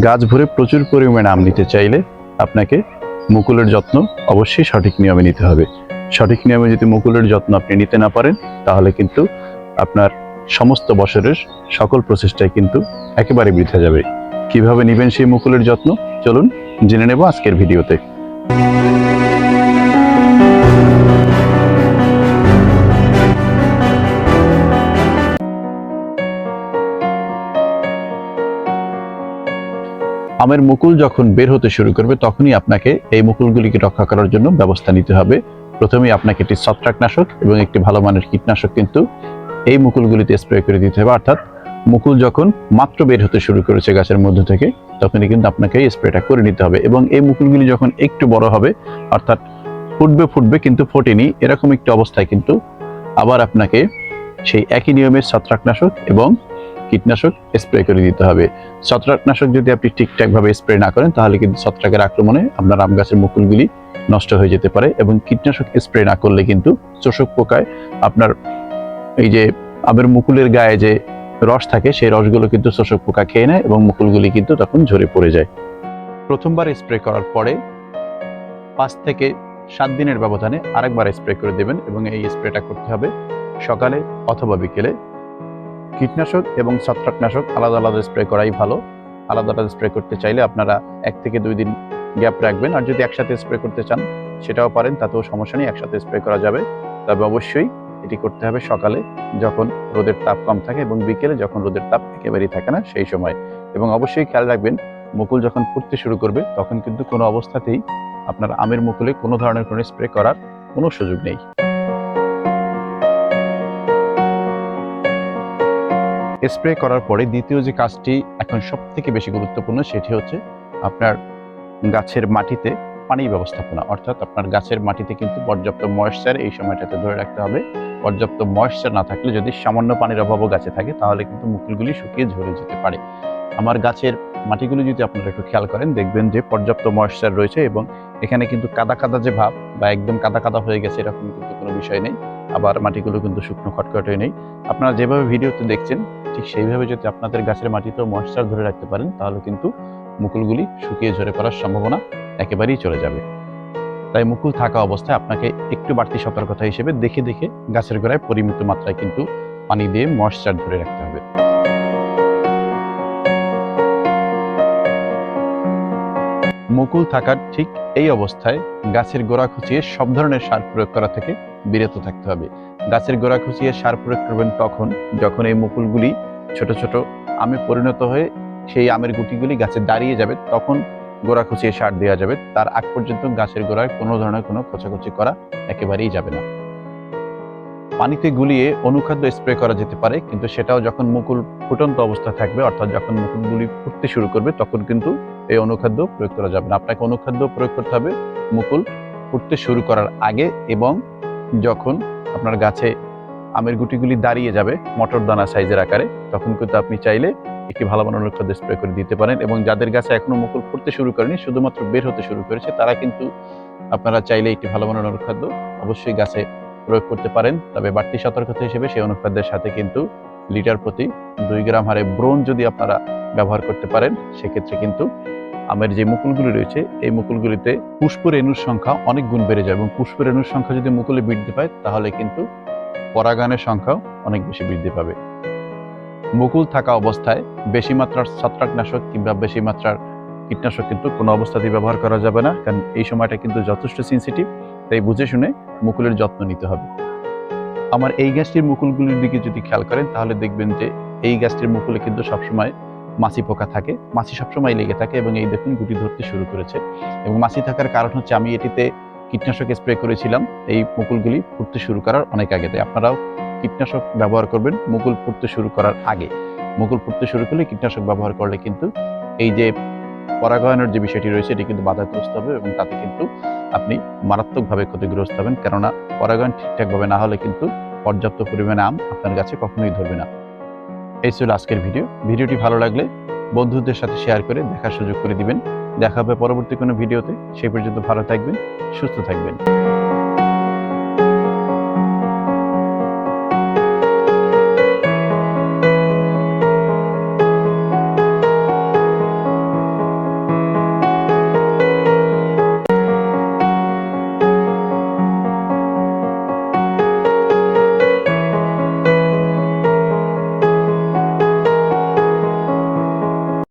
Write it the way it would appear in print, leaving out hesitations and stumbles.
গাছ ভরে প্রচুর পরিমাণে আম নিতে চাইলে আপনাকে মুকুলের যত্ন অবশ্যই সঠিক নিয়মে নিতে হবে। সঠিক নিয়মে যদি মুকুলের যত্ন আপনি নিতে না পারেন, তাহলে কিন্তু আপনার সমস্ত বছরের সকল প্রচেষ্টায় কিন্তু একেবারে বৃথা যাবে। কিভাবে নেবেন সেই মুকুলের যত্ন, চলুন জেনে নেব আজকের ভিডিওতে। আমের মুকুল যখন বের হতে শুরু করবে, তখনই আপনাকে এই মুকুলগুলিকে রক্ষা করার জন্য ব্যবস্থা নিতে হবে। প্রথমেই আপনাকে একটি ছত্রাকনাশক এবং একটি ভালো মানের কীটনাশক কিন্তু এই মুকুলগুলিতে স্প্রে করে দিতে হবে। অর্থাৎ মুকুল যখন মাত্র বের হতে শুরু করেছে গাছের মধ্য থেকে, তখনই কিন্তু আপনাকে এই স্প্রেটা করে নিতে হবে। এবং এই মুকুলগুলি যখন একটু বড় হবে, অর্থাৎ ফুটবে কিন্তু ফোটেনি, এরকম একটি অবস্থায় কিন্তু আবার আপনাকে সেই একই নিয়মের ছত্রাকনাশক এবং কীটনাশক স্প্রে করে দিতে হবে। ছত্রাকনাশক যদি আপনি ঠিকঠাকভাবে স্প্রে না করেন, তাহলে কিন্তু ছত্রাকের আক্রমণে আপনার আম গাছের মুকুলগুলি নষ্ট হয়ে যেতে পারে। এবং কীটনাশক স্প্রে না করলে কিন্তু চোষক পোকায় আপনার এই যে আমের মুকুলের গায়ে যে রস থাকে, সেই রসগুলো কিন্তু চোষক পোকা খেয়ে নেয় এবং মুকুলগুলি কিন্তু তখন ঝরে পড়ে যায়। প্রথমবার স্প্রে করার পরে 5 থেকে 7 দিনের ব্যবধানে আরেকবার স্প্রে করে দেবেন এবং এই স্প্রেটা করতে হবে সকালে অথবা বিকেলে। কীটনাশক এবং ছত্রাকনাশক আলাদা আলাদা স্প্রে করাই ভালো। আলাদা আলাদা স্প্রে করতে চাইলে আপনারা 1 থেকে 2 দিন গ্যাপ রাখবেন। আর যদি একসাথে স্প্রে করতে চান সেটাও পারেন, তাতেও সমস্যা নেই, একসাথে স্প্রে করা যাবে। তবে অবশ্যই এটি করতে হবে সকালে, যখন রোদের তাপ কম থাকে, এবং বিকেলে যখন রোদের তাপ একেবারেই থাকে না সেই সময়। এবং অবশ্যই খেয়াল রাখবেন, মুকুল যখন ফুটতে শুরু করবে তখন কিন্তু কোনো অবস্থাতেই আপনার আমের মুকুলে কোনো ধরনের কোনো স্প্রে করার কোনো সুযোগ নেই। স্প্রে করার পরে দ্বিতীয় যে কাজটি এখন সবথেকে বেশি গুরুত্বপূর্ণ, সেটি হচ্ছে আপনার গাছের মাটিতে পানি ব্যবস্থাপনা। অর্থাৎ আপনার গাছের মাটিতে কিন্তু পর্যাপ্ত ময়েশ্চার এই সময়টাতে ধরে রাখতে হবে। পর্যাপ্ত ময়েশ্চার না থাকলে, যদি সামান্য পানির অভাবও গাছে থাকে, তাহলে কিন্তু মুকুলগুলি শুকিয়ে ঝরে যেতে পারে। আমার গাছের মাটিগুলি যদি আপনারা একটু খেয়াল করেন, দেখবেন যে পর্যাপ্ত ময়েশ্চার রয়েছে এবং এখানে কিন্তু কাদা কাদা যে ভাব বা একদম কাদা কাদা হয়ে গেছে এরকম কিন্তু কোনো বিষয় নেই। আবার মাটিগুলো কিন্তু শুকনো খটখটে নেই। আপনারা যেভাবে ভিডিওতে দেখছেন ঠিক সেইভাবে যদি আপনাদের গাছের মাটিতেও ময়েশ্চার ধরে রাখতে পারেন, তাহলে কিন্তু মুকুলগুলি শুকিয়ে ঝরে পড়ার সম্ভাবনা একেবারেই চলে যাবে। তাই মুকুল থাকা অবস্থায় আপনাকে একটু বাড়তি সতর্কতা হিসেবে দেখে দেখে গাছের গোড়ায় পরিমিত মাত্রায় কিন্তু পানি দিয়ে ময়েশ্চার ধরে রাখতে হবে। মুকুল থাকার ঠিক এই অবস্থায় গাছের গোড়া খুঁচিয়ে সব ধরনের সার প্রয়োগ করা থেকে বিরত থাকতে হবে। গাছের গোড়া খুঁচিয়ে সার প্রয়োগ করবেন তখন যখন এই মুকুলগুলি ছোট ছোট আমে পরিণত হয়ে সেই আমের গুটিগুলি গাছে দাঁড়িয়ে যাবে, তখন গোড়া খুঁচিয়ে সার দেওয়া যাবে। তার আগ পর্যন্ত গাছের গোড়ায় কোনো ধরনের কোনো খোঁচাখুচি করা একেবারেই যাবে না। পানিতে গুলিয়ে অনুখাদ্য স্প্রে করা যেতে পারে, কিন্তু সেটাও যখন মুকুল ফুটন্ত অবস্থা থাকবে, অর্থাৎ যখন মুকুলগুলি ফুটতে শুরু করবে, তখন কিন্তু এই অনুখাদ্য প্রয়োগ করা যাবে না। আপনাকে অনুখাদ্য প্রয়োগ করতে হবে মুকুল ফুটতে শুরু করার আগে, এবং যখন আপনার গাছে আমের গুটিগুলি দাঁড়িয়ে যাবে মটর দানা সাইজের আকারে, তখন কিন্তু আপনি চাইলে একটি ভালো মানের অনুখাদ্য স্প্রে করে দিতে পারেন। এবং যাদের গাছে এখনো মুকুল ফুটতে শুরু করেনি, শুধুমাত্র বের হতে শুরু করেছে, তারা কিন্তু আপনারা চাইলে একটি ভালো মানের অনুখাদ্য অবশ্যই গাছে প্রয়োগ করতে পারেন। তবে বাড়তি সতর্কতা হিসেবে সেই অনুখাদ্যের সাথে কিন্তু লিটার প্রতি 2 গ্রাম হারে ব্রোন যদি আপনারা ব্যবহার করতে পারেন, সেক্ষেত্রে কিন্তু আমের যে মুকুলগুলি রয়েছে এই মুকুলগুলিতে পুষ্পরেণুর সংখ্যা অনেক গুণ বেড়ে যায়। এবং পুষ্পরেণুর সংখ্যা যদি মুকুলে বৃদ্ধি পায়, তাহলে কিন্তু পরাগায়নের সংখ্যাও অনেক বেশি বৃদ্ধি পাবে। মুকুল থাকা অবস্থায় বেশি মাত্রার ছত্রাকনাশক কিংবা বেশি মাত্রার কীটনাশক কিন্তু কোনো অবস্থাতেই ব্যবহার করা যাবে না, কারণ এই সময়টা কিন্তু যথেষ্ট সেন্সিটিভ। তাই বুঝে শুনে মুকুলের যত্ন নিতে হবে। আমার এই গাছটির মুকুলগুলির দিকে যদি খেয়াল করেন, তাহলে দেখবেন যে এই গাছটির মুকুলে কিন্তু সবসময় মাছি পোকা থাকে, মাছি সবসময় লেগে থাকে, এবং এই দেখুন গুটি ধরতে শুরু করেছে। এবং মাছি থাকার কারণ হচ্ছে আমি এটিতে কীটনাশক স্প্রে করেছিলাম এই মুকুলগুলি ফুটতে শুরু করার অনেক আগে। তাই আপনারাও কীটনাশক ব্যবহার করবেন মুকুল ফুটতে শুরু করার আগে। মুকুল ফুটতে শুরু করলে কীটনাশক ব্যবহার করলে কিন্তু এই যে পরাগায়নের যে বিষয়টি রয়েছে এটি কিন্তু বাধাগ্রস্ত হবে, এবং তাতে কিন্তু আপনি মারাত্মকভাবে ক্ষতিগ্রস্ত হবেন। কেননা পরাগায়ন ঠিকঠাকভাবে না হলে কিন্তু পর্যাপ্ত পরিমাণে আম আপনার গাছে কখনোই ধরবে না। এই ছিল আজকের ভিডিওটি ভালো লাগলে বন্ধুদের সাথে শেয়ার করে দেখার সুযোগ করে দিবেন। দেখা হবে পরবর্তী কোনো ভিডিওতে। সেই পর্যন্ত ভালো থাকবেন, সুস্থ থাকবেন।